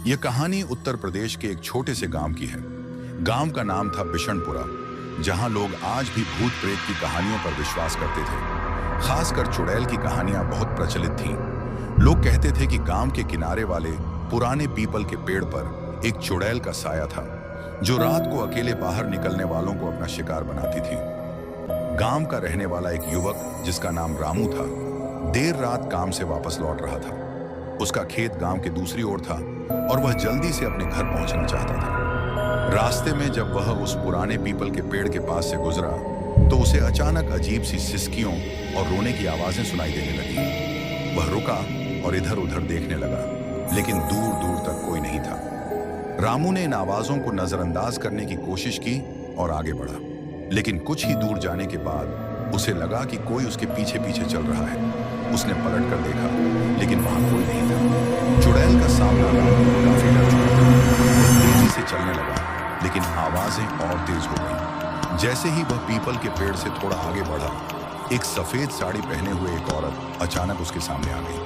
यह कहानी उत्तर प्रदेश के एक छोटे से गांव की है। गांव का नाम था बिशनपुरा, जहां लोग आज भी भूत प्रेत की कहानियों पर विश्वास करते थे। खासकर चुड़ैल की कहानियां बहुत प्रचलित थीं। लोग कहते थे कि गांव के किनारे वाले पुराने पीपल के पेड़ पर एक चुड़ैल का साया था, जो रात को अकेले बाहर निकलने वालों को अपना शिकार बनाती थी। गांव का रहने वाला एक युवक जिसका नाम रामू था, देर रात काम से वापस लौट रहा था। उसका खेत गांव के दूसरी ओर था और वह जल्दी से अपने घर पहुंचना चाहता था। रास्ते में जब वह उस पुराने पीपल के पेड़ के पास से गुजरा तो उसे अचानक अजीब सी सिसकियों और रोने की आवाजें सुनाई देने लगी। वह रुका और इधर उधर देखने लगा, लेकिन दूर दूर तक कोई नहीं था। रामू ने इन आवाजों को नजरअंदाज करने की कोशिश की और आगे बढ़ा, लेकिन कुछ ही दूर जाने के बाद उसे लगा कि कोई उसके पीछे पीछे चल रहा है। उसने पलट कर देखा, लेकिन वहां कोई नहीं था। चुड़ैल का सामना काफी डर चुका था। वह तेजी से चलने लगा, लेकिन आवाजें और तेज हो गईं। जैसे ही वह पीपल के पेड़ से थोड़ा आगे बढ़ा, एक सफेद साड़ी पहने हुए एक औरत अचानक उसके सामने आ गई।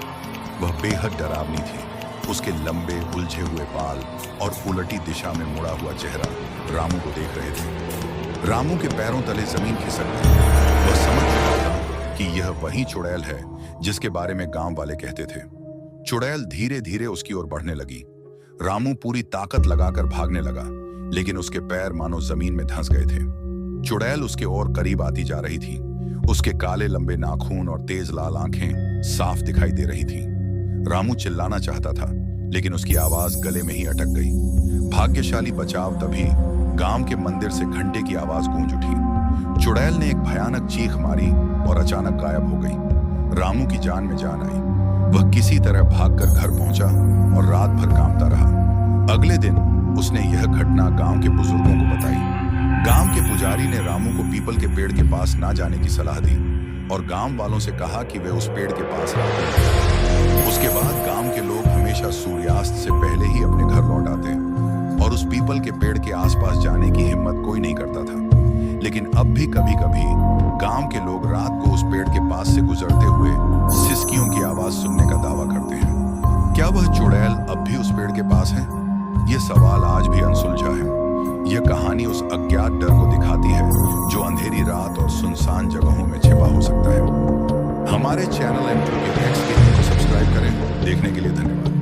वह बेहद डरावनी थी। उसके लंबे उलझे हुए बाल और उलटी दिशा में मुड़ा हुआ चेहरा रामू को देख रहे थे। रामू के पैरों तले जमीन खिसक गई। वह समझ चुका था कि यह वही चुड़ैल है जिसके बारे में गांव वाले कहते थे। चुड़ैल धीरे धीरे उसकी ओर बढ़ने लगी। रामू पूरी ताकत लगाकर भागने लगा, लेकिन उसके पैर मानो जमीन में धंस गए थे। चुड़ैल उसके और करीब आती जा रही थी। उसके काले लंबे नाखून और तेज लाल आंखें साफ दिखाई दे रही थीं। रामू चिल्लाना चाहता था, लेकिन उसकी आवाज गले में ही अटक गई। भाग्यशाली बचाव तभी गांव के मंदिर से घंटे की आवाज गूंज उठी। चुड़ैल ने एक भयानक चीख मारी और अचानक गायब हो गई। रामू की जान में जान आई। वह किसी तरह भागकर घर पहुंचा और रात भर कांपता रहा। अगले दिन उसने यह घटना गांव के बुजुर्गों को बताई। गांव के पुजारी ने रामू को पीपल के पेड़ के पास ना जाने की सलाह दी और गांव वालों से कहा कि वे उस पेड़ के पास रहें। उसके बाद गांव के लोग हमेशा सूर्यास्त से पहले ही अपने घर लौट आते और उस पीपल के पेड़ के आसपास जाने की हिम्मत कोई नहीं करता था। लेकिन अब भी कभी कभी गांव के लोग रात को उस पेड़ के पास से गुजरते हुए सिसकियों की आवाज सुनने का दावा करते हैं। क्या वह चुड़ैल अब भी उस पेड़ के पास है? यह सवाल आज भी अनसुलझा है। यह कहानी उस अज्ञात डर को दिखाती है जो अंधेरी रात और सुनसान जगहों में छिपा हो सकता है। हमारे चैनल M2 के नेक्स्ट वीडियो को सब्सक्राइब करें। देखने के लिए धन्यवाद।